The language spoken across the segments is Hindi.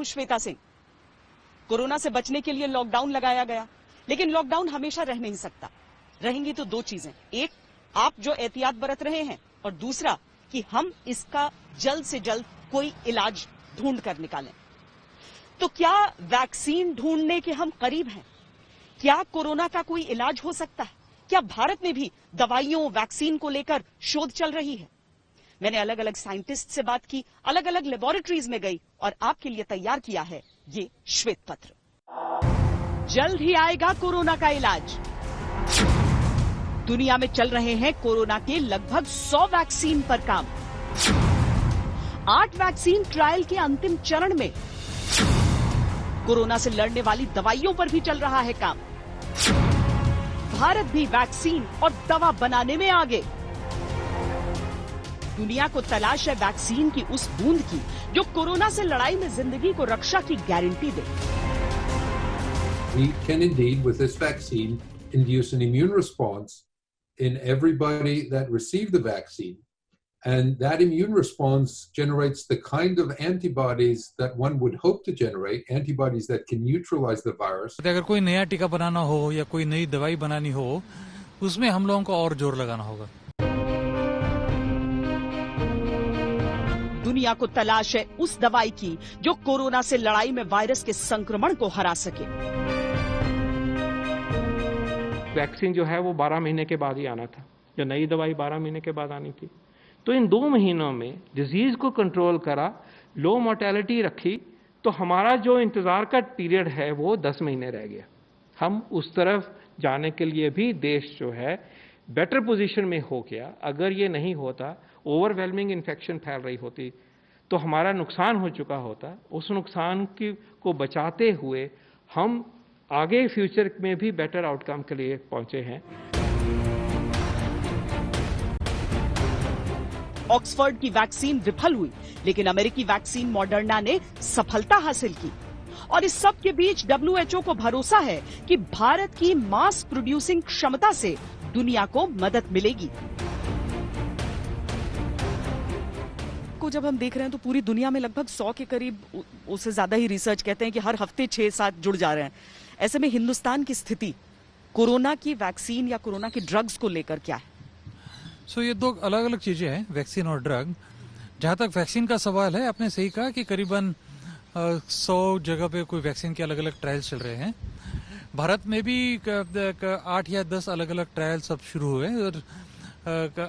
हूं श्वेता सिंह। कोरोना से बचने के लिए लॉकडाउन लगाया गया, लेकिन लॉकडाउन हमेशा रह नहीं सकता। रहेंगी तो दो चीजें, एक आप जो एहतियात बरत रहे हैं, और दूसरा कि हम इसका जल्द से जल्द कोई इलाज ढूंढ कर निकालें। तो क्या वैक्सीन ढूंढने के हम करीब हैं? क्या कोरोना का कोई इलाज हो सकता है? क्या भारत में भी दवाइयों वैक्सीन को लेकर शोध चल रही है? मैंने अलग अलग साइंटिस्ट से बात की, अलग अलग लेबोरेटरीज में गई और आपके लिए तैयार किया है ये श्वेत पत्र। जल्द ही आएगा कोरोना का इलाज। दुनिया में चल रहे हैं कोरोना के लगभग 100 वैक्सीन पर काम। 8 वैक्सीन ट्रायल के अंतिम चरण में। कोरोना से लड़ने वाली दवाइयों पर भी चल रहा है काम। भारत भी वैक्सीन और दवा बनाने में आगे। दुनिया को तलाश है वैक्सीन की उस बूंद की जो कोरोना से लड़ाई में जिंदगी को रक्षा की guarantee they. We can indeed, with this vaccine, induce an immune response in everybody that received the vaccine. And that immune response generates the kind of antibodies that one would hope to generate, antibodies that can neutralize the virus. अगर कोई नया टीका बनाना हो या कोई नई दवाई बनानी हो, उसमें हम लोगों को और जोर लगाना होगा। दुनिया को तलाश है उस दवाई की जो कोरोना से लड़ाई में वायरस के संक्रमण को हरा सके। वैक्सीन जो है वो 12 महीने के बाद ही आना था, जो नई दवाई 12 महीने के बाद आनी थी। तो इन 2 महीनों में डिजीज को कंट्रोल करा, लो मोर्टेलिटी रखी, तो हमारा जो इंतजार का पीरियड है वो 10 महीने रह गया। हम उस तरफ जाने के लिए भी देश जो है बेटर पोजीशन में हो गया। अगर ये नहीं होता, ओवरवेलमिंग इन्फेक्शन फैल रही होती, तो हमारा नुकसान हो चुका होता। उस नुकसान को बचाते हुए हम आगे फ्यूचर में भी बेटर आउटकम के लिए पहुंचे हैं। ऑक्सफोर्ड की वैक्सीन विफल हुई, लेकिन अमेरिकी वैक्सीन मॉडर्ना ने सफलता हासिल की। और इस सब के बीच WHO को भरोसा है कि भारत की मास प्रोड्यूसिंग क्षमता से दुनिया को मदद मिलेगी। को जब हम देख रहे हैं तो पूरी दुनिया में लगभग 100 के करीब, उससे ज्यादा ही रिसर्च कहते हैं कि हर हफ्ते 6-7 जुड़ जा रहे हैं। ऐसे में हिंदुस्तान की स्थिति कोरोना की वैक्सीन या कोरोना की ड्रग्स को लेकर क्या है? ये 2 अलग अलग चीजें हैं, वैक्सीन और ड्रग। जहां तक वैक्सीन का सवाल है, आपने सही कहा कि करीबन 100 जगह पे कोई वैक्सीन के अलग अलग ट्रायल्स चल रहे हैं। भारत में भी 8 या 10 अलग अलग ट्रायल्स अब शुरू हुए। और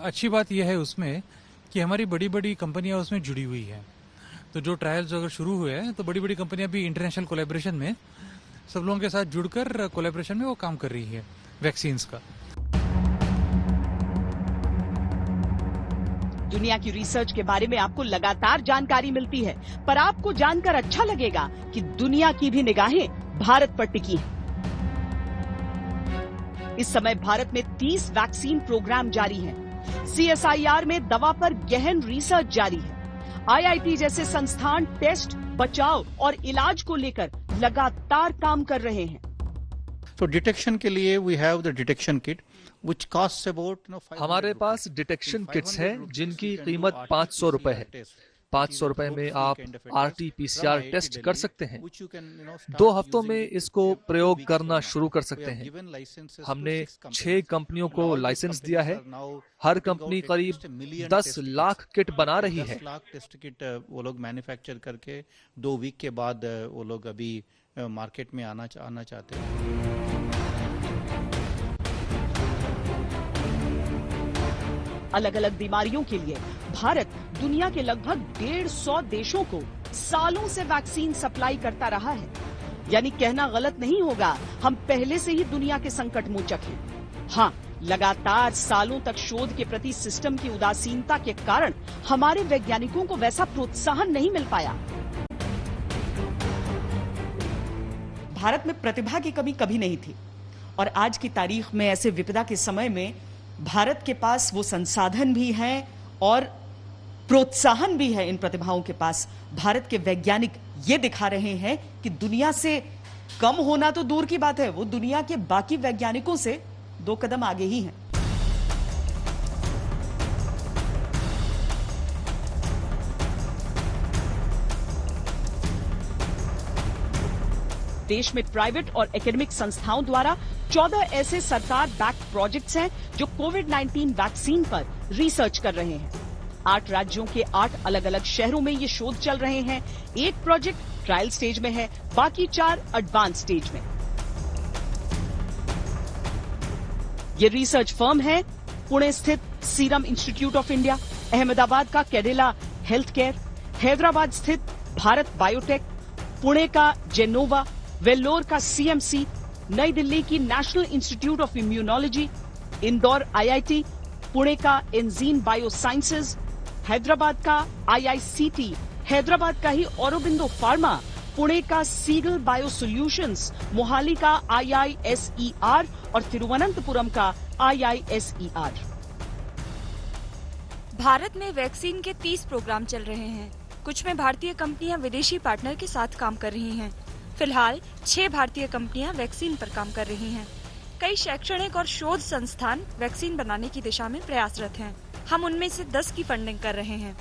अच्छी बात यह है उसमें कि हमारी बड़ी बड़ी कंपनियां उसमें जुड़ी हुई हैं। तो जो ट्रायल्स अगर शुरू हुए हैं तो बड़ी बड़ी कंपनियां भी इंटरनेशनल कोलैबोरेशन में सब लोगों के साथ जुड़कर कोलैबोरेशन में वो काम कर रही है वैक्सीन्स का। दुनिया की रिसर्च के बारे में आपको लगातार जानकारी मिलती है, पर आपको जानकर अच्छा लगेगा कि दुनिया की भी निगाहें भारत पर टिकी हैं। इस समय भारत में 30 वैक्सीन प्रोग्राम जारी हैं। CSIR में दवा पर गहन रिसर्च जारी है। IIT जैसे संस्थान टेस्ट, बचाव और इलाज को लेकर लगातार काम कर रहे हैं। तो डिटेक्शन के लिए we have the detection kit which costs about हमारे पास डिटेक्शन किट्स हैं जिनकी कीमत 500 रुपए है। 500 रुपए में आप RT-PCR टेस्ट कर सकते हैं। 2 हफ्तों में इसको प्रयोग करना शुरू कर सकते हैं। हमने 6 कंपनियों को लाइसेंस दिया है। हर कंपनी करीब 10 लाख किट बना रही है। टेस्ट किट वो लोग मैन्युफैक्चर करके 2 वीक के बाद वो लोग अभी मार्केट में आना चाहते हैं। अलग अलग बीमारियों के लिए भारत दुनिया के लगभग 150 देशों को सालों से वैक्सीन सप्लाई करता रहा है। यानी कहना गलत नहीं होगा, हम पहले से ही दुनिया के संकट मोचक हैं। हाँ, लगातार सालों तक शोध के प्रति सिस्टम की उदासीनता के कारण हमारे वैज्ञानिकों को वैसा प्रोत्साहन नहीं मिल पाया। भारत में प्रतिभा की कमी कभी नहीं थी, और आज की तारीख में ऐसे विपदा के समय में भारत के पास वो संसाधन भी हैं और प्रोत्साहन भी है इन प्रतिभाओं के पास। भारत के वैज्ञानिक ये दिखा रहे हैं कि दुनिया से कम होना तो दूर की बात है, वो दुनिया के बाकी वैज्ञानिकों से 2 कदम आगे ही हैं। देश में प्राइवेट और एकेडमिक संस्थाओं द्वारा 14 ऐसे सरकार बैक्ड प्रोजेक्ट्स हैं जो कोविड-19 वैक्सीन पर रिसर्च कर रहे हैं। 8 राज्यों के 8 अलग अलग शहरों में ये शोध चल रहे हैं। एक प्रोजेक्ट ट्रायल स्टेज में है, बाकी 4 एडवांस स्टेज में। ये रिसर्च फर्म है पुणे स्थित serum institute of India, Ahmedabad का कैडिला हेल्थ केयर, हैदराबाद स्थित भारत बायोटेक, पुणे का जेनोवा, वेल्लोर का सीएमसी, नई दिल्ली की national institute of immunology, Indore IIT, Pune का एंजीन बायोसाइंसेज, हैदराबाद का आईआईसीटी, हैदराबाद का ही औरोबिंदो फार्मा, पुणे का सीगल बायो सॉल्यूशंस, मोहाली का आईआईएसईआर और तिरुवनंतपुरम का आईआईएसईआर। भारत में वैक्सीन के 30 प्रोग्राम चल रहे हैं। कुछ में भारतीय कंपनियां विदेशी पार्टनर के साथ काम कर रही हैं। फिलहाल 6 भारतीय कंपनियां वैक्सीन पर काम कर रही हैं। कई शैक्षणिक और शोध संस्थान वैक्सीन बनाने की दिशा में प्रयासरत हैं। हम उनमें से 10 की फंडिंग कर रहे हैं।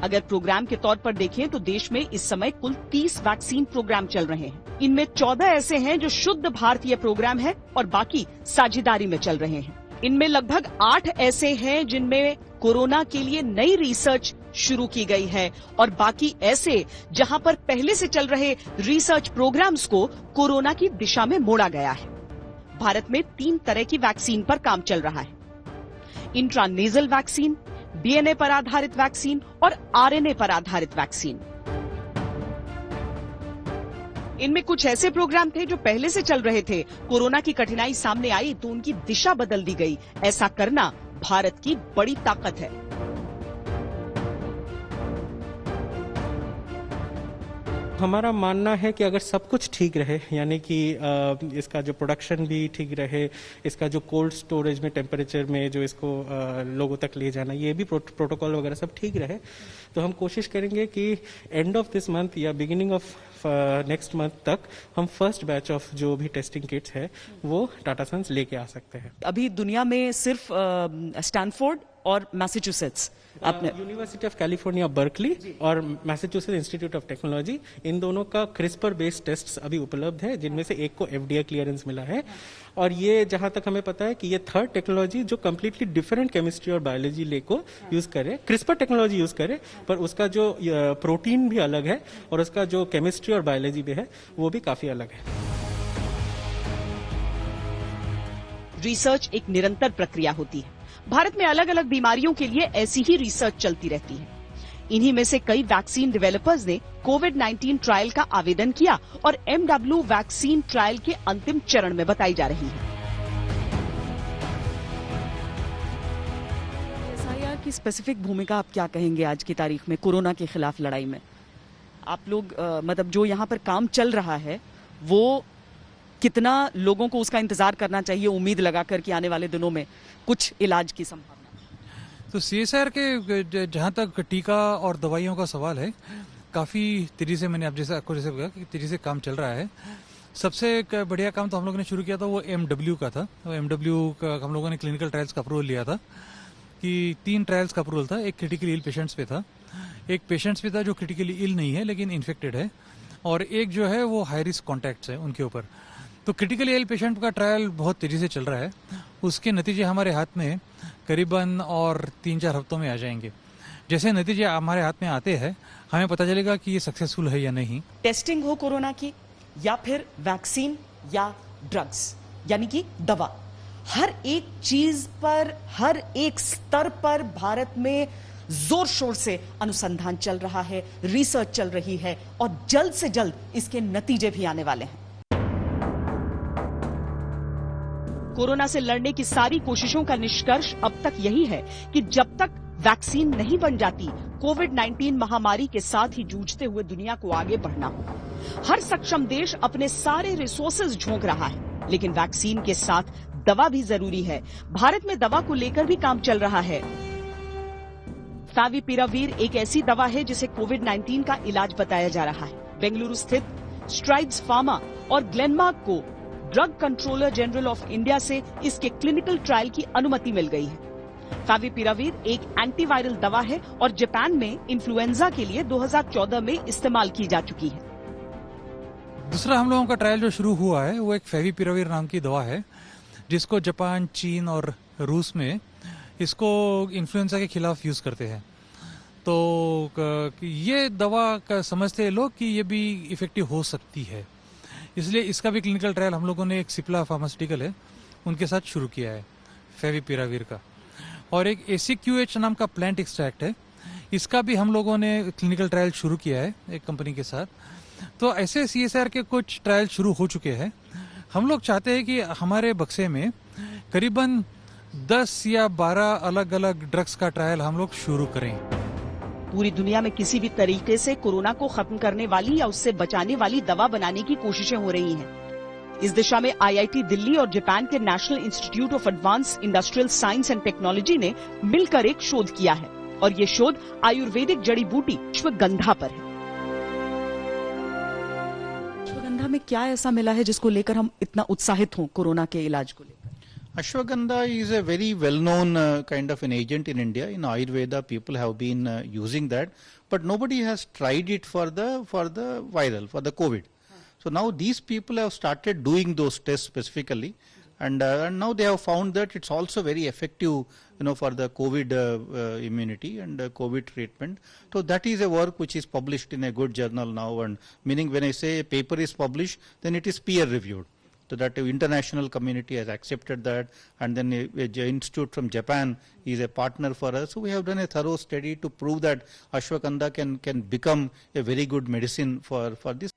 अगर प्रोग्राम के तौर पर देखें तो देश में इस समय कुल 30 वैक्सीन प्रोग्राम चल रहे हैं। इनमें 14 ऐसे हैं जो शुद्ध भारतीय प्रोग्राम है और बाकी साझेदारी में चल रहे हैं। इनमें लगभग 8 ऐसे हैं जिनमें कोरोना के लिए नई रिसर्च शुरू की गई है और बाकी ऐसे जहां पर पहले से चल रहे रिसर्च प्रोग्राम्स को कोरोना की दिशा में मोड़ा गया है। भारत में 3 तरह की वैक्सीन पर काम चल रहा है। इंट्रानेजल वैक्सीन, डीएनए पर आधारित वैक्सीन और आरएनए पर आधारित वैक्सीन। इनमें कुछ ऐसे प्रोग्राम थे जो पहले से चल रहे थे। कोरोना की कठिनाई सामने आई तो उनकी दिशा बदल दी गई। ऐसा करना भारत की बड़ी ताकत है। हमारा मानना है कि अगर सब कुछ ठीक रहे, यानी कि इसका जो प्रोडक्शन भी ठीक रहे, इसका जो कोल्ड स्टोरेज में टेम्परेचर में जो इसको लोगों तक ले जाना, ये भी प्रोटोकॉल वगैरह सब ठीक रहे, तो हम कोशिश करेंगे कि एंड ऑफ दिस मंथ या बिगिनिंग ऑफ नेक्स्ट मंथ तक हम फर्स्ट बैच ऑफ जो भी टेस्टिंग किट्स है वो टाटा सन्स लेके आ सकते हैं। अभी दुनिया में सिर्फ स्टैनफोर्ड और Massachusetts, university of California Berkeley और मैसाचुसेट्स इंस्टीट्यूट ऑफ टेक्नोलॉजी, इन दोनों का क्रिस्पर बेस्ड टेस्ट अभी उपलब्ध है, जिनमें से एक को एफडीए क्लियरेंस मिला है। और ये जहां तक हमें पता है कि ये थर्ड टेक्नोलॉजी जो कम्प्लीटली डिफरेंट केमिस्ट्री और बायोलॉजी ले को यूज करे, क्रिस्पर टेक्नोलॉजी यूज करे, पर उसका जो प्रोटीन भी अलग है और उसका जो केमिस्ट्री और बायोलॉजी भी है वो भी काफी अलग है। रिसर्च एक निरंतर प्रक्रिया होती है। भारत में अलग अलग बीमारियों के लिए ऐसी ही रिसर्च चलती रहती है। इन्हीं में से कई वैक्सीन डेवलपर्स ने कोविड-19 ट्रायल का आवेदन किया और एमडब्ल्यू वैक्सीन ट्रायल के अंतिम चरण में बताई जा रही है। एसआईआर की स्पेसिफिक भूमिका आप क्या कहेंगे आज की तारीख में कोरोना के खिलाफ लड़ाई में? आप लोग मतलब जो यहाँ पर काम चल रहा है वो कितना लोगों को उसका इंतजार करना चाहिए उम्मीद लगाकर कि आने वाले दिनों में कुछ इलाज की संभावना? तो सीएसआर के जहाँ तक टीका और दवाइयों का सवाल है, काफ़ी तेजी से मैंने आपको जैसे कहा कि तेजी से काम चल रहा है। सबसे बढ़िया काम तो हम लोगों ने शुरू किया था वो एमडब्ल्यू का था। एमडब्ल्यू का हम लोगों ने क्लिनिकल ट्रायल्स का अप्रूवल लिया था कि 3 ट्रायल्स का अप्रूवल था। एक क्रिटिकली इल पेशेंट्स पे था, एक पेशेंट्स पे था जो क्रिटिकली इल नहीं है लेकिन इन्फेक्टेड है, और एक जो है वो हाई रिस्क कॉन्टैक्ट्स है उनके ऊपर। तो क्रिटिकली इल पेशेंट का ट्रायल बहुत तेजी से चल रहा है। उसके नतीजे हमारे हाथ में करीबन और 3-4 हफ्तों में आ जाएंगे। जैसे नतीजे हमारे हाथ में आते हैं हमें पता चलेगा कि ये सक्सेसफुल है या नहीं। टेस्टिंग हो कोरोना की या फिर वैक्सीन या ड्रग्स यानी कि दवा, हर एक चीज पर, हर एक स्तर पर भारत में जोर शोर से अनुसंधान चल रहा है, रिसर्च चल रही है और जल्द से जल्द इसके नतीजे भी आने वाले हैं। कोरोना से लड़ने की सारी कोशिशों का निष्कर्ष अब तक यही है कि जब तक वैक्सीन नहीं बन जाती, कोविड-19 महामारी के साथ ही जूझते हुए दुनिया को आगे बढ़ना होगा। हर सक्षम देश अपने सारे रिसोर्सेज झोंक रहा है, लेकिन वैक्सीन के साथ दवा भी जरूरी है। भारत में दवा को लेकर भी काम चल रहा है। फैविपिरावीर एक ऐसी दवा है जिसे कोविड-19 का इलाज बताया जा रहा है। बेंगलुरु स्थित स्ट्राइड्स फार्मा और ग्लेनमार्क को drug controller general of India से इसके क्लिनिकल ट्रायल की अनुमति मिल गई है। फैविपिराविर एक एंटीवायरल दवा है और जापान में इन्फ्लुएंजा के लिए 2014 में इस्तेमाल की जा चुकी है। दूसरा हम लोगों का ट्रायल जो शुरू हुआ है वो एक फेविपिराविर नाम की दवा है, जिसको जापान, चीन और रूस में इसको इन्फ्लुएंजा के खिलाफ यूज करते हैं। तो ये दवा का समझते हैं लोग कि ये भी इफेक्टिव हो सकती है, इसलिए इसका भी क्लिनिकल ट्रायल हम लोगों ने एक सिप्ला फार्मास्यूटिकल है उनके साथ शुरू किया है फेविपिराविर का। और एक ACQH नाम का प्लांट एक्सट्रैक्ट है, इसका भी हम लोगों ने क्लिनिकल ट्रायल शुरू किया है एक कंपनी के साथ। तो ऐसे CSR के कुछ ट्रायल शुरू हो चुके हैं। हम लोग चाहते हैं कि हमारे बक्से में करीबन 10 या 12 अलग अलग ड्रग्स का ट्रायल हम लोग शुरू करें। पूरी दुनिया में किसी भी तरीके से कोरोना को खत्म करने वाली या उससे बचाने वाली दवा बनाने की कोशिशें हो रही हैं। इस दिशा में IIT दिल्ली और जापान के national institute of advance industrial science and technology ने मिलकर एक शोध किया है और ये शोध आयुर्वेदिक जड़ी बूटी अश्वगंधा पर है। अश्वगंधा में क्या ऐसा मिला है जिसको लेकर हम इतना उत्साहित हों कोरोना के इलाज को लेकर? Ashwagandha is a very well-known kind of an agent in India. In Ayurveda, people have been using that, but nobody has tried it for the viral, for the COVID. So now these people have started doing those tests specifically, and now they have found that it's also very effective, for the COVID immunity and COVID treatment. So that is a work which is published in a good journal now, and meaning when I say a paper is published, then it is peer reviewed. So that the international community has accepted that, and then a institute from Japan is a partner for us. So we have done a thorough study to prove that ashwagandha can become a very good medicine for this.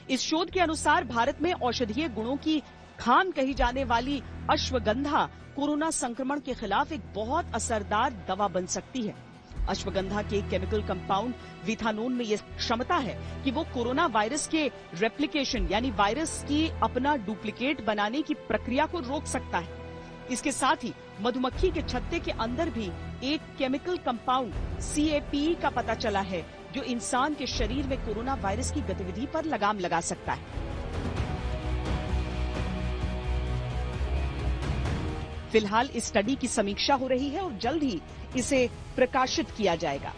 इस शोध के अनुसार भारत में औषधीय गुणों की खान कही जाने वाली अश्वगंधा कोरोना संक्रमण के खिलाफ एक बहुत असरदार दवा बन सकती है। अश्वगंधा के केमिकल कंपाउंड विथानोन में यह क्षमता है कि वो कोरोना वायरस के रेप्लिकेशन यानी वायरस की अपना डुप्लीकेट बनाने की प्रक्रिया को रोक सकता है। इसके साथ ही मधुमक्खी के छत्ते के अंदर भी एक केमिकल कंपाउंड CAPE का पता चला है जो इंसान के शरीर में कोरोना वायरस की गतिविधि पर लगाम लगा सकता है। फिलहाल इस स्टडी की समीक्षा हो रही है और जल्द ही इसे प्रकाशित किया जाएगा।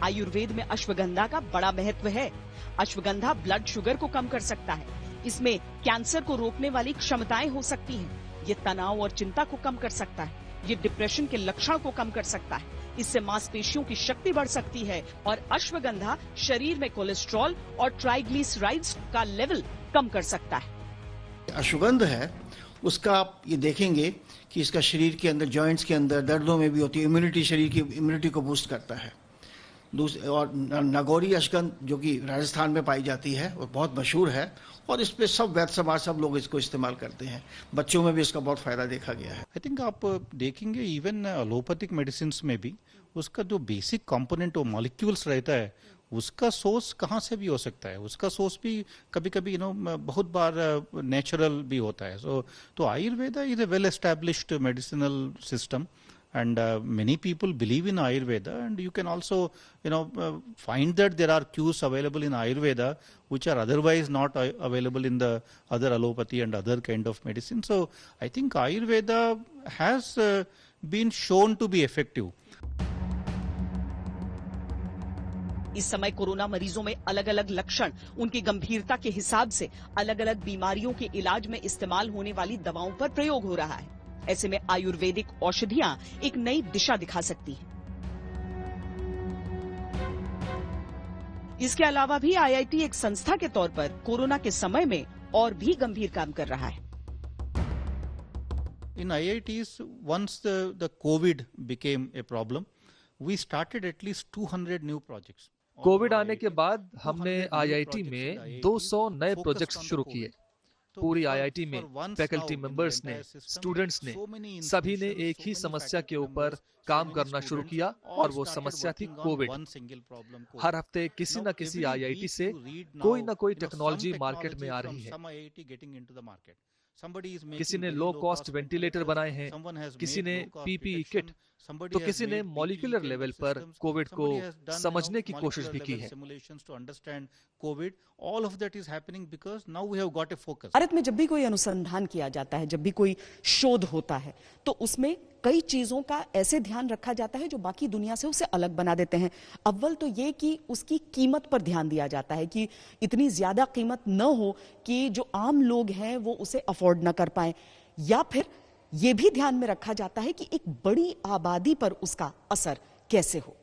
आयुर्वेद में अश्वगंधा का बड़ा महत्व है। अश्वगंधा ब्लड शुगर को कम कर सकता है। इसमें कैंसर को रोकने वाली क्षमताएं हो सकती हैं। ये तनाव और चिंता को कम कर सकता है। ये डिप्रेशन के लक्षण को कम कर सकता है। इससे मांसपेशियों की शक्ति बढ़ सकती है और अश्वगंधा शरीर में कोलेस्ट्रॉल और ट्राइग्लिसराइड्स का लेवल कम कर सकता है। अश्वगंधा है उसका आप ये देखेंगे कि इसका शरीर के अंदर जॉइंट्स के अंदर दर्दों में भी होती है, इम्यूनिटी, शरीर की इम्यूनिटी को बूस्ट करता है। और नागौरी अश्वगंध जो कि राजस्थान में पाई जाती है और बहुत मशहूर है और इस पे सब वैद्य समाज सब लोग इसको इस्तेमाल करते हैं। बच्चों में भी इसका बहुत फायदा देखा गया है। आई थिंक आप देखेंगे इवन एलोपैथिक मेडिसिन में भी उसका जो बेसिक कंपोनेंट वो मॉलिक्यूल्स रहता है उसका सोर्स कहाँ से भी हो सकता है। उसका सोर्स भी कभी कभी बहुत बार नेचुरल भी होता है। तो Ayurveda is a well established medicinal system and many people believe in Ayurveda, and you can also find that there are cues available in Ayurveda which are otherwise not available in the other allopathy and other kind of medicine. So I think Ayurveda has been shown to be effective. इस समय कोरोना मरीजों में अलग अलग लक्षण, उनकी गंभीरता के हिसाब से अलग अलग बीमारियों के इलाज में इस्तेमाल होने वाली दवाओं पर प्रयोग हो रहा है। ऐसे में आयुर्वेदिक औषधियां एक नई दिशा दिखा सकती हैं। इसके अलावा भी IIT एक संस्था के तौर पर कोरोना के समय में और भी गंभीर काम कर रहा है। In IITs, once the COVID became a problem, we started at least 200 new projects. Covid आने के बाद हमने IIT में 200 नए प्रोजेक्ट्स शुरू किए। पूरी IIT में फैकल्टी मेंबर्स ने, स्टूडेंट्स ने, सभी ने एक ही समस्या के ऊपर काम करना शुरू किया और वो समस्या थी कोविड। हर हफ्ते किसी न किसी IIT से कोई न कोई टेक्नोलॉजी मार्केट में आ रही है। किसी ने लो कॉस्ट वेंटिलेटर बनाए हैं, किसी ने PPE किट, तो किसी ने मॉलिक्यूलर लेवल पर कोविड को समझने की कोशिश भी की है। भारत में जब भी कोई अनुसंधान किया जाता है, जब भी कोई शोध होता है, तो उसमें कई चीजों का ऐसे ध्यान रखा जाता है जो बाकी दुनिया से उसे अलग बना देते हैं। अव्वल तो ये कि उसकी कीमत पर ध्यान दिया जाता है कि इतनी ज्यादा कीमत न हो कि जो आम लोग हैं वो उसे अफोर्ड न कर पाए, या फिर ये भी ध्यान में रखा जाता है कि एक बड़ी आबादी पर उसका असर कैसे हो।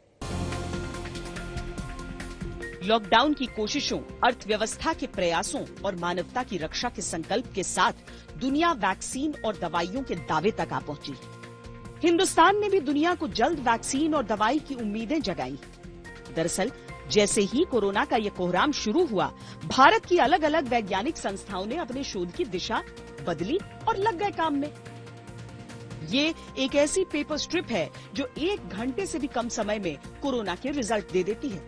लॉकडाउन की कोशिशों, अर्थव्यवस्था के प्रयासों और मानवता की रक्षा के संकल्प के साथ दुनिया वैक्सीन और दवाइयों के दावे तक आ पहुंची। हिंदुस्तान ने भी दुनिया को जल्द वैक्सीन और दवाई की उम्मीदें जगाई। दरअसल जैसे ही कोरोना का ये कोहराम शुरू हुआ, भारत की अलग अलग वैज्ञानिक संस्थाओं ने अपने शोध की दिशा बदली और लग गए काम में। ये एक ऐसी पेपर स्ट्रिप है जो 1 घंटे से भी कम समय में कोरोना के रिजल्ट दे देती है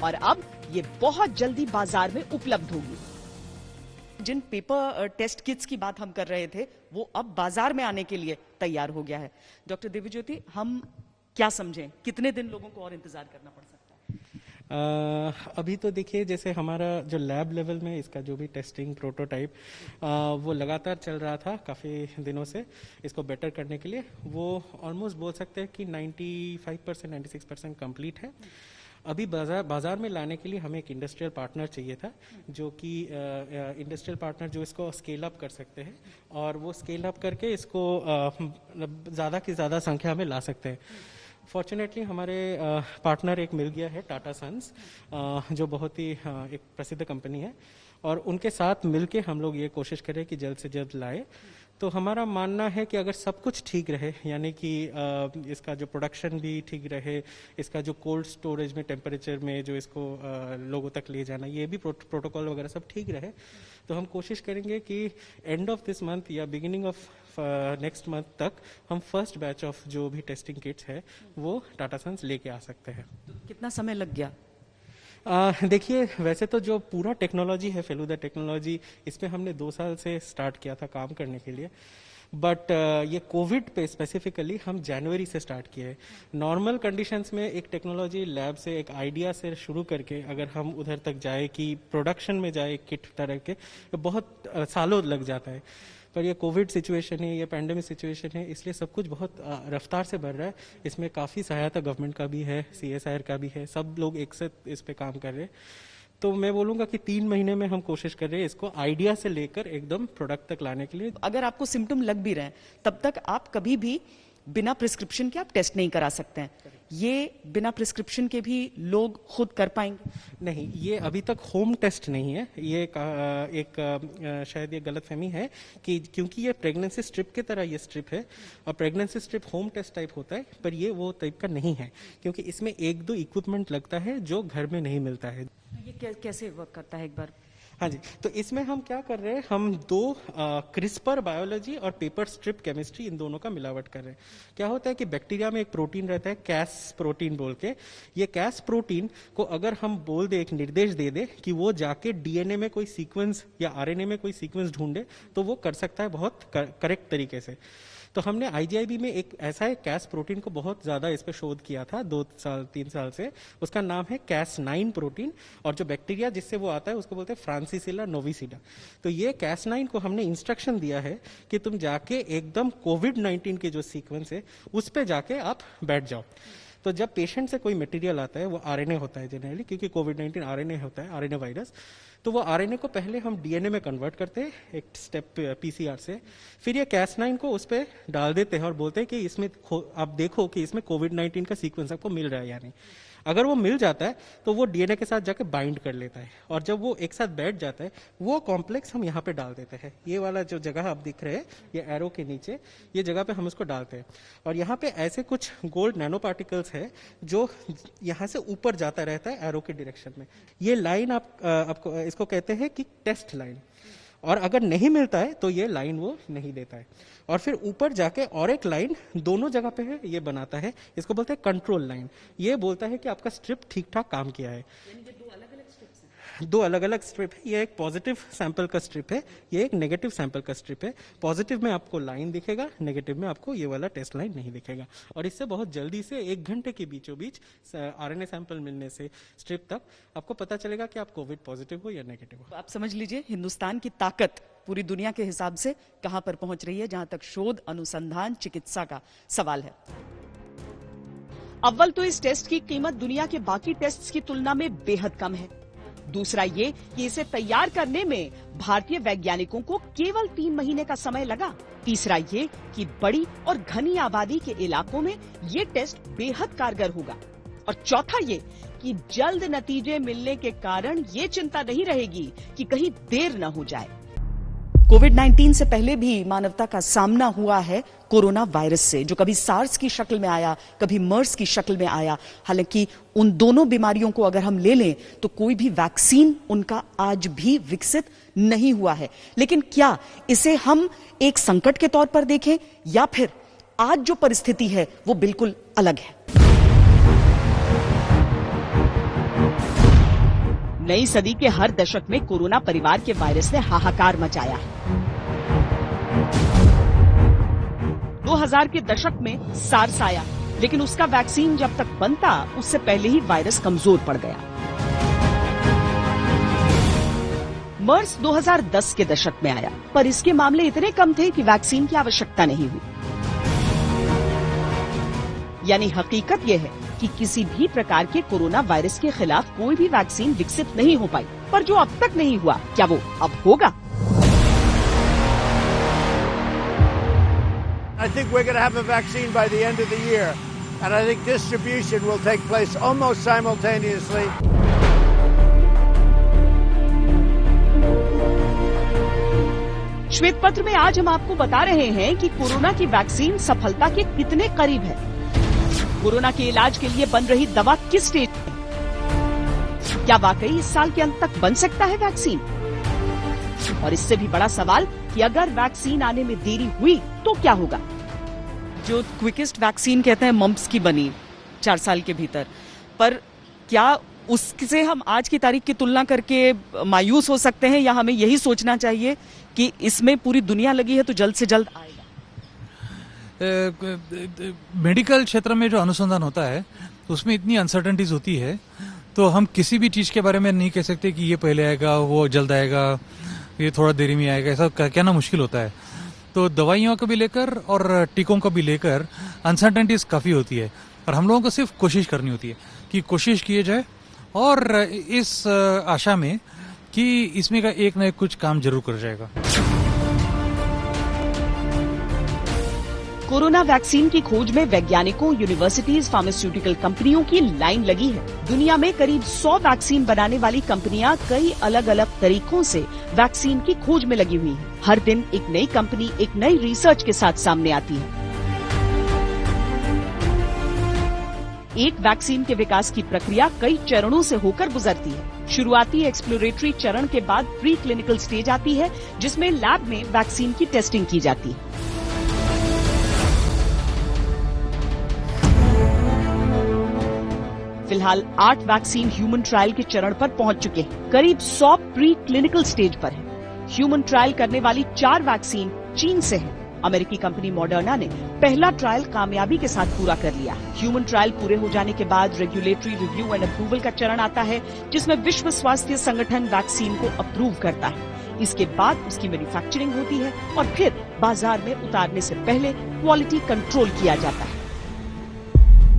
और अब ये बहुत जल्दी बाजार में उपलब्ध होगी। जिन पेपर टेस्ट किट्स की बात हम कर रहे थे वो अब बाजार में आने के लिए तैयार हो गया है। डॉक्टर दिव्यज्योति, हम क्या समझें, कितने दिन लोगों को और इंतजार करना पड़ सकता है? अभी तो देखिए, जैसे हमारा जो लैब लेवल में इसका जो भी टेस्टिंग प्रोटोटाइप वो लगातार चल रहा था काफ़ी दिनों से इसको बेटर करने के लिए। वो ऑलमोस्ट बोल सकते हैं कि 95% 96% कंप्लीट है। अभी बाजार में लाने के लिए हमें एक इंडस्ट्रियल पार्टनर चाहिए था, जो कि इंडस्ट्रियल पार्टनर जो इसको स्केल अप कर सकते हैं और वो स्केल अप करके इसको ज़्यादा की ज़्यादा संख्या में ला सकते हैं। फॉर्चुनेटली हमारे पार्टनर एक मिल गया है, टाटा सन्स, जो बहुत ही एक प्रसिद्ध कंपनी है, और उनके साथ मिलके हम लोग ये कोशिश करें कि जल्द से जल्द लाए। तो हमारा मानना है कि अगर सब कुछ ठीक रहे, यानी कि इसका जो प्रोडक्शन भी ठीक रहे, इसका जो कोल्ड स्टोरेज में टेम्परेचर में जो इसको लोगों तक ले जाना, ये भी प्रोटोकॉल वगैरह सब ठीक रहे, तो हम कोशिश करेंगे कि एंड ऑफ दिस मंथ या बिगिनिंग ऑफ नेक्स्ट मंथ तक हम फर्स्ट बैच ऑफ जो भी टेस्टिंग किट्स है वो टाटा सन्स लेके आ सकते हैं। तो कितना समय लग गया? देखिए, वैसे तो जो पूरा टेक्नोलॉजी है, फेलुदा टेक्नोलॉजी, इसमें हमने 2 साल से स्टार्ट किया था काम करने के लिए, बट ये कोविड पे स्पेसिफिकली हम जनवरी से स्टार्ट किए। नॉर्मल कंडीशंस में एक टेक्नोलॉजी लैब से, एक आइडिया से शुरू करके अगर हम उधर तक जाए कि प्रोडक्शन में जाए किट तरह के, तो बहुत सालों लग जाता है। पर ये कोविड सिचुएशन है, ये पैंडेमिक सिचुएशन है, इसलिए सब कुछ बहुत रफ्तार से बढ़ रहा है। इसमें काफ़ी सहायता गवर्नमेंट का भी है, CSIR का भी है, सब लोग एक साथ इस पे काम कर रहे हैं। तो मैं बोलूँगा कि 3 महीने में हम कोशिश कर रहे हैं इसको आइडिया से लेकर एकदम प्रोडक्ट तक लाने के लिए। अगर आपको सिम्टम लग भी रहे हैं तब तक आप कभी भी बिना प्रिस्क्रिप्शन के आप टेस्ट नहीं करा सकते हैं। ये बिना प्रिस्क्रिप्शन के भी लोग खुद कर पाएंगे? नहीं, ये अभी तक होम टेस्ट नहीं है। ये एक शायद ये गलतफहमी है कि क्योंकि ये प्रेगनेंसी स्ट्रिप की तरह ये स्ट्रिप है और pregnancy strip home test type होता है, पर ये वो टाइप का नहीं है क्योंकि इसमें 1-2 इक्विपमेंट लगता है जो घर में नहीं मिलता है। ये कैसे वर्क करता है एक बार? हाँ जी, तो इसमें हम क्या कर रहे हैं, हम 2 क्रिस्पर बायोलॉजी और पेपर स्ट्रिप केमिस्ट्री, इन दोनों का मिलावट कर रहे हैं। क्या होता है कि बैक्टीरिया में एक प्रोटीन रहता है कैस प्रोटीन बोल के, ये कैस प्रोटीन को अगर हम बोल दे, एक निर्देश दे दे कि वो जाके DNA में कोई सीक्वेंस या RNA में कोई सीक्वेंस ढूंढे, तो वो कर सकता है बहुत करेक्ट तरीके से। तो हमने IGIB में एक ऐसा है कैस प्रोटीन को बहुत ज़्यादा इस पर शोध किया था 2-3 साल से। उसका नाम है Cas9 प्रोटीन, और जो बैक्टीरिया जिससे वो आता है उसको बोलते हैं फ्रांसिसिला नोविसिडा। तो ये Cas9 को हमने इंस्ट्रक्शन दिया है कि तुम जाके एकदम कोविड-19 के जो सीक्वेंस है उस पर जाके आप बैठ जाओ। तो जब पेशेंट से कोई मटेरियल आता है, वो RNA होता है जनरली, क्योंकि कोविड-19 RNA होता है, RNA वायरस, तो वो RNA को पहले हम DNA में कन्वर्ट करते हैं एक स्टेप PCR से, फिर ये Cas9 को उस पर डाल देते हैं और बोलते हैं कि इसमें आप देखो कि इसमें कोविड-19 का सीक्वेंस आपको मिल रहा है या नहीं। अगर वो मिल जाता है तो वो DNA के साथ जाके बाइंड कर लेता है, और जब वो एक साथ बैठ जाता है वो कॉम्प्लेक्स हम यहाँ पे डाल देते हैं। ये वाला जो जगह आप दिख रहे हैं, ये एरो के नीचे, ये जगह पे हम उसको डालते हैं, और यहाँ पे ऐसे कुछ गोल्ड नैनो पार्टिकल्स है जो यहाँ से ऊपर जाता रहता है एरो के डायरेक्शन में। ये लाइन आपको इसको कहते हैं कि टेस्ट लाइन, और अगर नहीं मिलता है तो ये लाइन वो नहीं देता है, और फिर ऊपर जाके और एक लाइन दोनों जगह पे है ये बनाता है, इसको बोलते हैं कंट्रोल लाइन। ये बोलता है कि आपका स्ट्रिप ठीक ठाक काम किया है। दो अलग अलग स्ट्रिप है। ये एक पॉजिटिव सैंपल का स्ट्रिप है, ये एक नेगेटिव सैंपल का स्ट्रिप है। पॉजिटिव में आपको लाइन दिखेगा, नेगेटिव में आपको ये वाला टेस्ट लाइन नहीं दिखेगा। और इससे बहुत जल्दी से 1 घंटे के बीचों बीच आरएनए सैंपल मिलने से स्ट्रिप तक आपको पता चलेगा कि आप कोविड पॉजिटिव हो या नेगेटिव हो। आप समझ लीजिए हिंदुस्तान की ताकत पूरी दुनिया के हिसाब से कहां पर पहुंच रही है, जहां तक शोध, अनुसंधान, चिकित्सा का सवाल है। अव्वल तो इस टेस्ट की कीमत दुनिया के बाकी टेस्ट्स की तुलना में बेहद कम है। दूसरा ये कि इसे तैयार करने में भारतीय वैज्ञानिकों को केवल 3 महीने का समय लगा। तीसरा ये कि बड़ी और घनी आबादी के इलाकों में ये टेस्ट बेहद कारगर होगा। और चौथा ये कि जल्द नतीजे मिलने के कारण ये चिंता नहीं रहेगी कि कहीं देर न हो जाए। कोविड-19 से पहले भी मानवता का सामना हुआ है कोरोना वायरस से, जो कभी सार्स की शक्ल में आया, कभी मर्स की शक्ल में आया। हालांकि उन दोनों बीमारियों को अगर हम ले लें तो कोई भी वैक्सीन उनका आज भी विकसित नहीं हुआ है। लेकिन क्या इसे हम एक संकट के तौर पर देखें या फिर आज जो परिस्थिति है वो बिल्कुल अलग है? नई सदी के हर दशक में कोरोना परिवार के वायरस ने हाहाकार मचाया है। 2000 के दशक में सार्स आया, लेकिन उसका वैक्सीन जब तक बनता उससे पहले ही वायरस कमजोर पड़ गया। मर्स 2010 के दशक में आया, पर इसके मामले इतने कम थे कि वैक्सीन की आवश्यकता नहीं हुई। यानी हकीकत यह है कि किसी भी प्रकार के कोरोना वायरस के खिलाफ कोई भी वैक्सीन विकसित नहीं हो पाई, पर जो अब तक नहीं हुआ, क्या वो अब होगा? I think we're going to have a vaccine by the end of the year, and I think distribution will take place almost simultaneously. श्वेत पत्र में आज हम आपको बता रहे हैं कि कोरोना की वैक्सीन सफलता के कितने करीब है। कोरोना के इलाज के लिए बन रही दवा किस स्टेज में? क्या वाकई इस साल के अंत तक बन सकता है वैक्सीन? और इससे भी बड़ा सवाल कि अगर वैक्सीन आने में देरी हुई तो क्या होगा? जो क्विकेस्ट वैक्सीन कहते हैं मम्प्स की बनी 4 साल के भीतर, पर क्या उससे हम आज की तारीख की तुलना करके मायूस हो सकते हैं, या हमें यही सोचना चाहिए कि इसमें पूरी दुनिया लगी है तो जल्द से जल्द आएगा? मेडिकल क्षेत्र में जो अनुसंधान होता है उसमें इतनी अनसर्टेनिटीज होती है, तो हम किसी भी चीज के बारे में नहीं कह सकते कि ये पहले आएगा, वो जल्द आएगा, ये थोड़ा देरी में आएगा। ऐसा कहना मुश्किल होता है। तो दवाइयों को भी लेकर और टीकों को भी लेकर अनसर्टेनिटीज काफी होती है, और हम लोगों को सिर्फ कोशिश करनी होती है कि कोशिश किए जाए, और इस आशा में कि इसमें का एक न एक कुछ काम जरूर कर जाएगा। कोरोना वैक्सीन की खोज में वैज्ञानिकों, यूनिवर्सिटीज, फार्मास्यूटिकल कंपनियों की लाइन लगी है। दुनिया में करीब 100 वैक्सीन बनाने वाली कंपनियां कई अलग अलग तरीकों से वैक्सीन की खोज में लगी हुई हैं। हर दिन एक नई कंपनी एक नई रिसर्च के साथ सामने आती है। एक वैक्सीन के विकास की प्रक्रिया कई चरणों से होकर गुजरती है। शुरुआती एक्सप्लोरेटरी चरण के बाद प्री क्लिनिकल स्टेज आती है, जिसमें लैब में वैक्सीन की टेस्टिंग की जाती है। फिलहाल 8 वैक्सीन ह्यूमन ट्रायल के चरण पर पहुंच चुके हैं। करीब 100 प्री क्लिनिकल स्टेज पर है। ह्यूमन ट्रायल करने वाली 4 वैक्सीन चीन से है। अमेरिकी कंपनी मॉडर्ना ने पहला ट्रायल कामयाबी के साथ पूरा कर लिया। ह्यूमन ट्रायल पूरे हो जाने के बाद रेगुलेटरी रिव्यू एंड अप्रूवल का चरण आता है, जिसमें विश्व स्वास्थ्य संगठन वैक्सीन को अप्रूव करता है। इसके बाद उसकी मैन्युफैक्चरिंग होती है और फिर बाजार में उतारने से पहले क्वालिटी कंट्रोल किया जाता है।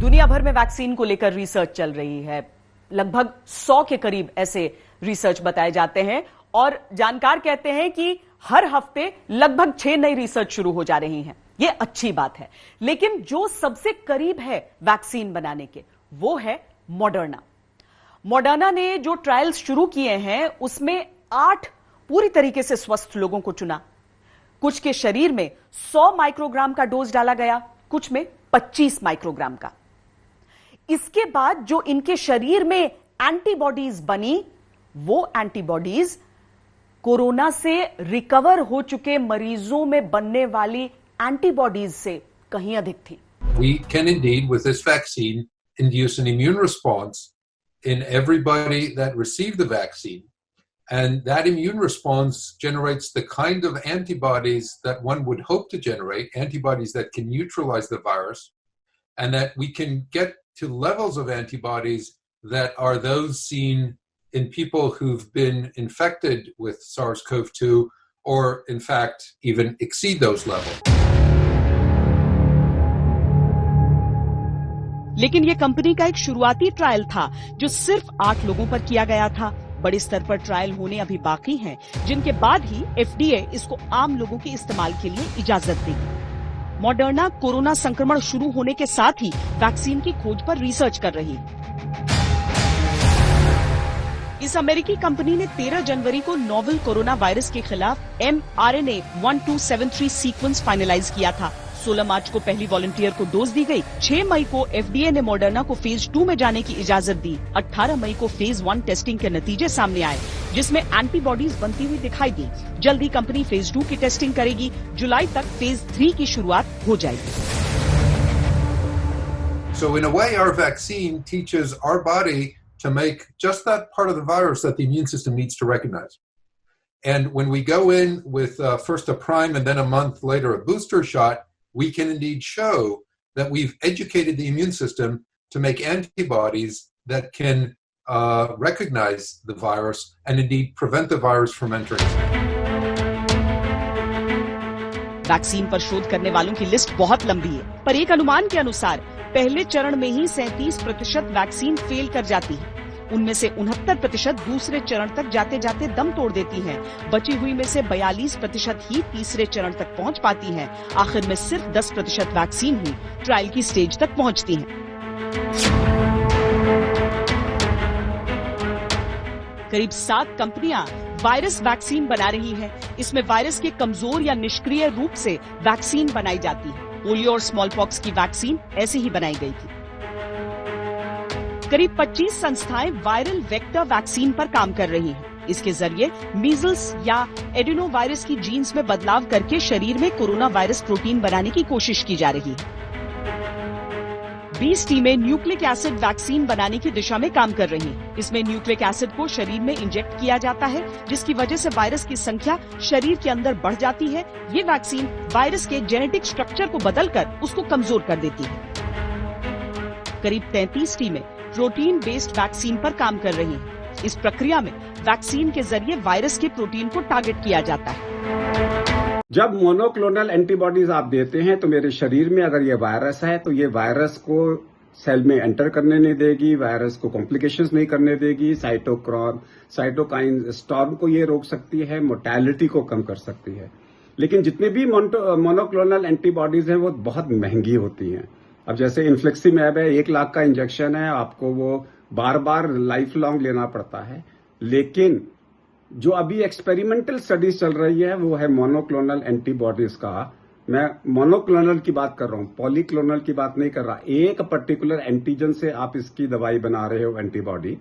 दुनिया भर में वैक्सीन को लेकर रिसर्च चल रही है। लगभग 100 के करीब ऐसे रिसर्च बताए जाते हैं, और जानकार कहते हैं कि हर हफ्ते लगभग 6 नई रिसर्च शुरू हो जा रही हैं। ये अच्छी बात है, लेकिन जो सबसे करीब है वैक्सीन बनाने के वो है मॉडर्ना। मॉडर्ना ने जो ट्रायल्स शुरू किए हैं उसमें 8 पूरी तरीके से स्वस्थ लोगों को चुना। कुछ के शरीर में 100 माइक्रोग्राम का डोज डाला गया, कुछ में 25 माइक्रोग्राम का। इसके बाद जो इनके शरीर में एंटीबॉडीज बनी, वो एंटीबॉडीज कोरोना से रिकवर हो चुके मरीजों में बनने वाली एंटीबॉडीज से कहीं अधिक थी। We can indeed, with this vaccine, induce an immune response in everybody that received the vaccine And that immune response generates the kind of antibodies that one would hope to generate, antibodies that can neutralize the virus, and that we can get to levels of antibodies that are those seen in people who've been infected with SARS-CoV-2, or in fact, even exceed those levels. लेकिन ये कंपनी का एक शुरुआती ट्रायल था जो सिर्फ 8 लोगों पर किया गया था। बड़े स्तर पर ट्रायल होने अभी बाकी हैं, जिनके बाद ही FDA इसको आम लोगों के इस्तेमाल के लिए इजाजत देगी। मॉडर्ना कोरोना संक्रमण शुरू होने के साथ ही वैक्सीन की खोज पर रिसर्च कर रही है। इस अमेरिकी कंपनी ने 13 जनवरी को नोवेल कोरोना वायरस के खिलाफ mRNA 1273 सीक्वेंस फाइनलाइज किया था। 16 मार्च को पहली वॉलंटियर को डोज दी गई। 6 मई को FDA ने मॉडर्ना को फेज 2 में जाने की इजाजत दी। 18 मई को फेज 1 टेस्टिंग के नतीजे सामने आए, जिसमें एंटीबॉडीज बनती हुई दिखाई दी। जल्द ही कंपनी फेज 2 की टेस्टिंग करेगी। जुलाई तक फेज 3 की शुरुआत हो जाएगी। So in a way, our vaccine teaches our body to make just that part of the virus that the immune system needs to recognize. And when we go in with first a prime and then a month later a booster shot, we can indeed show that we've educated the immune system to make antibodies that can recognize the virus and indeed prevent the virus from entering. Vaccine पर शोध करने वालों की लिस्ट बहुत लंबी है, पर एक अनुमान के अनुसार पहले चरण में ही 37% वैक्सीन फेल कर जाती है। उनमें से 69% दूसरे चरण तक जाते जाते दम तोड़ देती हैं। बची हुई में से 42% ही तीसरे चरण तक पहुंच पाती हैं। आखिर में सिर्फ 10% वैक्सीन ही ट्रायल की स्टेज तक पहुंचती हैं। करीब 7 कंपनियां वायरस वैक्सीन बना रही हैं। इसमें वायरस के कमजोर या निष्क्रिय रूप से वैक्सीन बनाई जाती है। पोलियो और स्मॉल पॉक्स की वैक्सीन ऐसे ही बनाई गई थी। करीब 25 संस्थाएं वायरल वेक्टर वैक्सीन पर काम कर रही हैं। इसके जरिए मीजल्स या एडिनो वायरस की जीन्स में बदलाव करके शरीर में कोरोना वायरस प्रोटीन बनाने की कोशिश की जा रही है। 20 टीमें न्यूक्लिक एसिड वैक्सीन बनाने की दिशा में काम कर रही हैं। इसमें न्यूक्लिक एसिड को शरीर में इंजेक्ट किया जाता है, जिसकी वजह से वायरस की संख्या शरीर के अंदर बढ़ जाती है। ये वैक्सीन वायरस के जेनेटिक स्ट्रक्चर को बदलकर उसको कमजोर कर देती है। करीब 33 टीमें प्रोटीन बेस्ड वैक्सीन पर काम कर रही हैं। इस प्रक्रिया में वैक्सीन के जरिए वायरस के प्रोटीन को टारगेट किया जाता है। जब मोनोक्लोनल एंटीबॉडीज आप देते हैं तो मेरे शरीर में अगर ये वायरस है तो ये वायरस को सेल में एंटर करने नहीं देगी, वायरस को कॉम्प्लिकेशंस नहीं करने देगी, साइटोकाइन स्टॉर्म को ये रोक सकती है, मोर्टेलिटी को कम कर सकती है। लेकिन जितने भी मोनोक्लोनल एंटीबॉडीज हैं वो बहुत महंगी होती हैं। अब जैसे इन्फ्लेक्सिमैब है, 1 लाख का इंजेक्शन है, आपको वो बार बार लाइफ लॉन्ग लेना पड़ता है। लेकिन जो अभी एक्सपेरिमेंटल स्टडीज चल रही है वो है मोनोक्लोनल एंटीबॉडीज का। मैं मोनोक्लोनल की बात कर रहा हूं, पॉलीक्लोनल की बात नहीं कर रहा। एक पर्टिकुलर एंटीजन से आप इसकी दवाई बना रहे हो, एंटीबॉडी।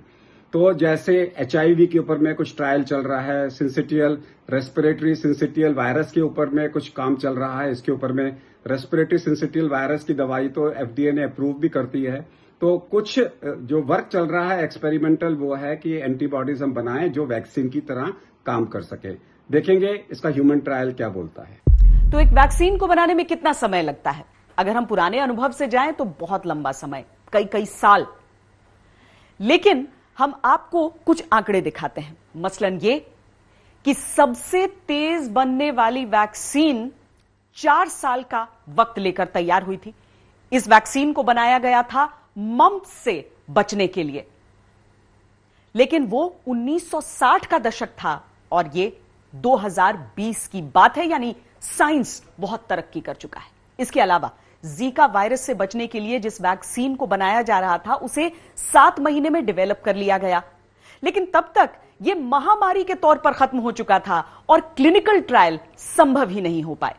तो जैसे HIV के ऊपर में कुछ ट्रायल चल रहा है, सिंसिटियल रेस्पिरेटरी सिंसिटियल वायरस के ऊपर में कुछ काम चल रहा है। इसके ऊपर में रेस्पिरेटरी सिंसिटियल वायरस की दवाई तो FDA ने अप्रूव भी करती है। तो कुछ जो वर्क चल रहा है एक्सपेरिमेंटल वो है कि एंटीबॉडीज हम बनाएं जो वैक्सीन की तरह काम कर सके। देखेंगे इसका ह्यूमन ट्रायल क्या बोलता है। तो एक वैक्सीन को बनाने में कितना समय लगता है? अगर हम पुराने अनुभव से जाएं तो बहुत लंबा समय, कई साल। लेकिन हम आपको कुछ आंकड़े दिखाते हैं। मसलन ये कि सबसे तेज बनने वाली वैक्सीन 4 साल का वक्त लेकर तैयार हुई थी। इस वैक्सीन को बनाया गया था मम्प्स से बचने के लिए, लेकिन वो 1960 का दशक था और ये 2020 की बात है, यानी साइंस बहुत तरक्की कर चुका है। इसके अलावा जीका वायरस से बचने के लिए जिस वैक्सीन को बनाया जा रहा था उसे 7 महीने में डेवलप कर लिया गया, लेकिन तब तक ये महामारी के तौर पर खत्म हो चुका था और क्लिनिकल ट्रायल संभव ही नहीं हो पाए।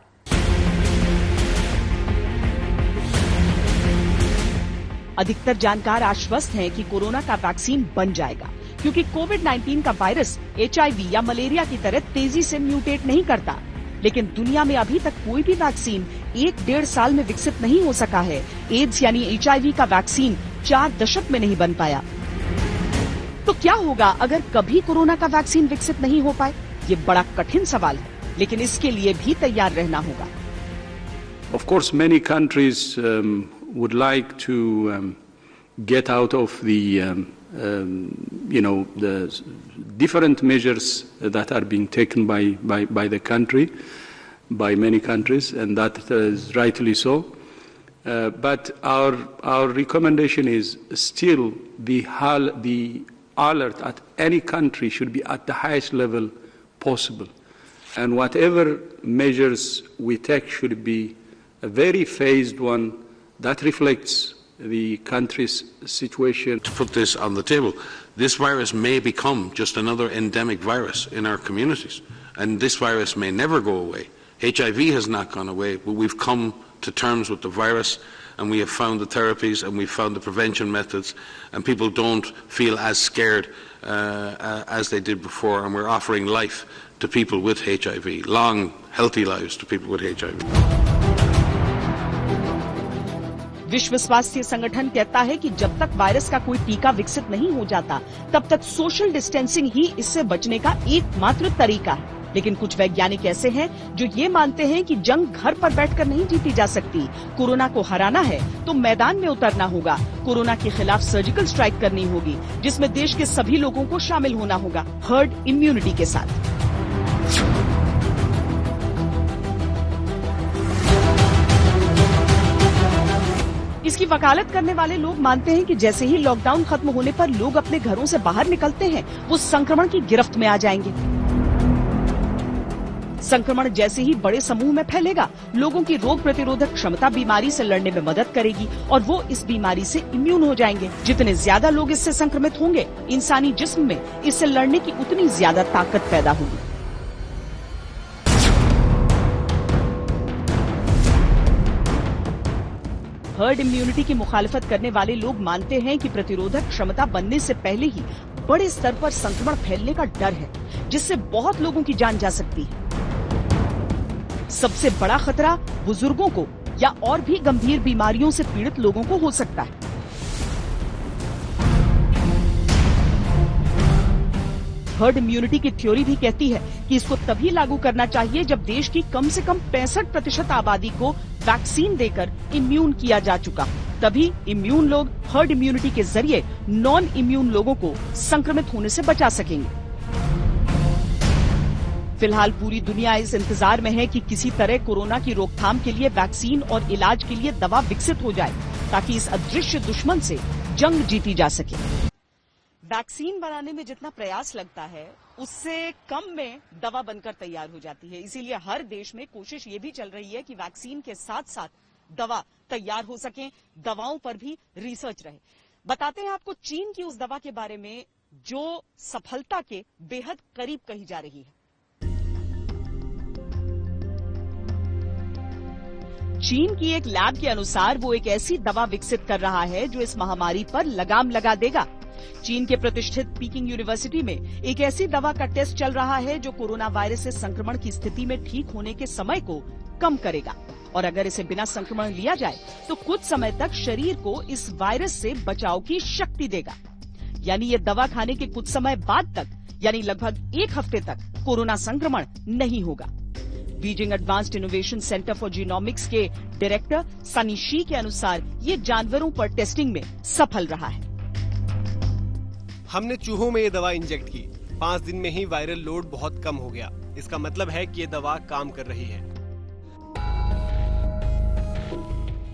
अधिकतर जानकार आश्वस्त हैं कि कोरोना का वैक्सीन बन जाएगा, क्योंकि कोविड-19 का वायरस HIV या मलेरिया की तरह तेजी से म्यूटेट नहीं करता। लेकिन दुनिया में अभी तक कोई भी वैक्सीन 1-1.5 साल में विकसित नहीं हो सका है। एड्स यानी HIV का वैक्सीन 4 दशक में नहीं बन पाया। तो क्या होगा अगर कभी कोरोना का वैक्सीन विकसित नहीं हो पाए? ये बड़ा कठिन सवाल है, लेकिन इसके लिए भी तैयार रहना होगा। Of course, many countries would like to get out of the the different measures that are being taken by the country, by many countries, and that is rightly so. But our recommendation is still the alert at any country should be at the highest level possible, and whatever measures we take should be a very phased one that reflects the country's situation. To put this on the table, this virus may become just another endemic virus in our communities, and this virus may never go away. HIV has not gone away, but we've come to terms with the virus, and we have found the therapies, and we've found the prevention methods, and people don't feel as scared as they did before, and we're offering life to people with HIV, long, healthy lives to people with HIV. विश्व स्वास्थ्य संगठन कहता है कि जब तक वायरस का कोई टीका विकसित नहीं हो जाता, तब तक सोशल डिस्टेंसिंग ही इससे बचने का एकमात्र तरीका है। लेकिन कुछ वैज्ञानिक ऐसे हैं जो ये मानते हैं कि जंग घर पर बैठकर नहीं जीती जा सकती। कोरोना को हराना है तो मैदान में उतरना होगा। कोरोना के खिलाफ सर्जिकल स्ट्राइक करनी होगी, जिसमें देश के सभी लोगों को शामिल होना होगा, हर्ड इम्यूनिटी के साथ। इसकी वकालत करने वाले लोग मानते हैं कि जैसे ही लॉकडाउन खत्म होने पर लोग अपने घरों से बाहर निकलते हैं, वो संक्रमण की गिरफ्त में आ जाएंगे। संक्रमण जैसे ही बड़े समूह में फैलेगा, लोगों की रोग प्रतिरोधक क्षमता बीमारी से लड़ने में मदद करेगी और वो इस बीमारी से इम्यून हो जाएंगे। जितने ज्यादा लोग इससे संक्रमित होंगे, इंसानी जिस्म में इससे लड़ने की उतनी ज्यादा ताकत पैदा होगी। हर्ड इम्यूनिटी की मुखालिफत करने वाले लोग मानते हैं कि प्रतिरोधक क्षमता बनने से पहले ही बड़े स्तर पर संक्रमण फैलने का डर है, जिससे बहुत लोगों की जान जा सकती है। सबसे बड़ा खतरा बुजुर्गों को या और भी गंभीर बीमारियों से पीड़ित लोगों को हो सकता है। हर्ड इम्यूनिटी की थ्योरी भी कहती है कि इसको तभी लागू करना चाहिए जब देश की कम से कम 65% आबादी को वैक्सीन देकर इम्यून किया जा चुका। तभी इम्यून लोग हर्ड इम्यूनिटी के जरिए नॉन इम्यून लोगों को संक्रमित होने से बचा सकेंगे। फिलहाल पूरी दुनिया इस इंतजार में है कि किसी तरह कोरोना की रोकथाम के लिए वैक्सीन और इलाज के लिए दवा विकसित हो जाए, ताकि इस अदृश्य दुश्मन से जंग जीती जा सके। वैक्सीन बनाने में जितना प्रयास लगता है, उससे कम में दवा बनकर तैयार हो जाती है। इसीलिए हर देश में कोशिश ये भी चल रही है कि वैक्सीन के साथ साथ दवा तैयार हो सके, दवाओं पर भी रिसर्च रहे। बताते हैं आपको चीन की उस दवा के बारे में जो सफलता के बेहद करीब कही जा रही है। चीन की एक लैब के अनुसार वो एक ऐसी दवा विकसित कर रहा है जो इस महामारी पर लगाम लगा देगा। चीन के प्रतिष्ठित पीकिंग यूनिवर्सिटी में एक ऐसी दवा का टेस्ट चल रहा है जो कोरोना वायरस से संक्रमण की स्थिति में ठीक होने के समय को कम करेगा, और अगर इसे बिना संक्रमण लिया जाए तो कुछ समय तक शरीर को इस वायरस से बचाव की शक्ति देगा। यानी ये दवा खाने के कुछ समय बाद तक, यानी लगभग 1 हफ्ते तक कोरोना संक्रमण नहीं होगा। Beijing advanced innovation centre for genomics के डायरेक्टर सनी शी के अनुसार ये जानवरों पर टेस्टिंग में सफल रहा है। हमने चूहों में ये दवा इंजेक्ट की, 5 दिन में ही वायरल लोड बहुत कम हो गया। इसका मतलब है कि ये दवा काम कर रही है।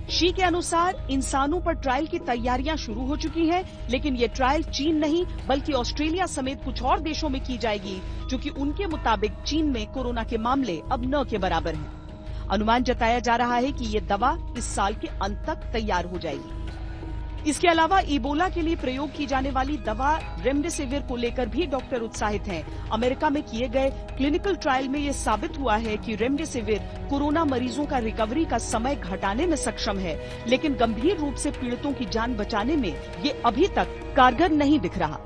शी के अनुसार इंसानों पर ट्रायल की तैयारियां शुरू हो चुकी हैं, लेकिन ये ट्रायल चीन नहीं बल्कि ऑस्ट्रेलिया समेत कुछ और देशों में की जाएगी, जो कि उनके मुताबिक चीन में कोरोना के मामले अब न के बराबर हैं। अनुमान जताया जा रहा है कि ये दवा इस साल के अंत तक तैयार हो जाएगी। इसके अलावा इबोला के लिए प्रयोग की जाने वाली दवा रेमडेसिविर को लेकर भी डॉक्टर उत्साहित हैं। अमेरिका में किए गए क्लिनिकल ट्रायल में ये साबित हुआ है कि रेमडेसिविर कोरोना मरीजों का रिकवरी का समय घटाने में सक्षम है, लेकिन गंभीर रूप से पीड़ितों की जान बचाने में ये अभी तक कारगर नहीं दिख रहा।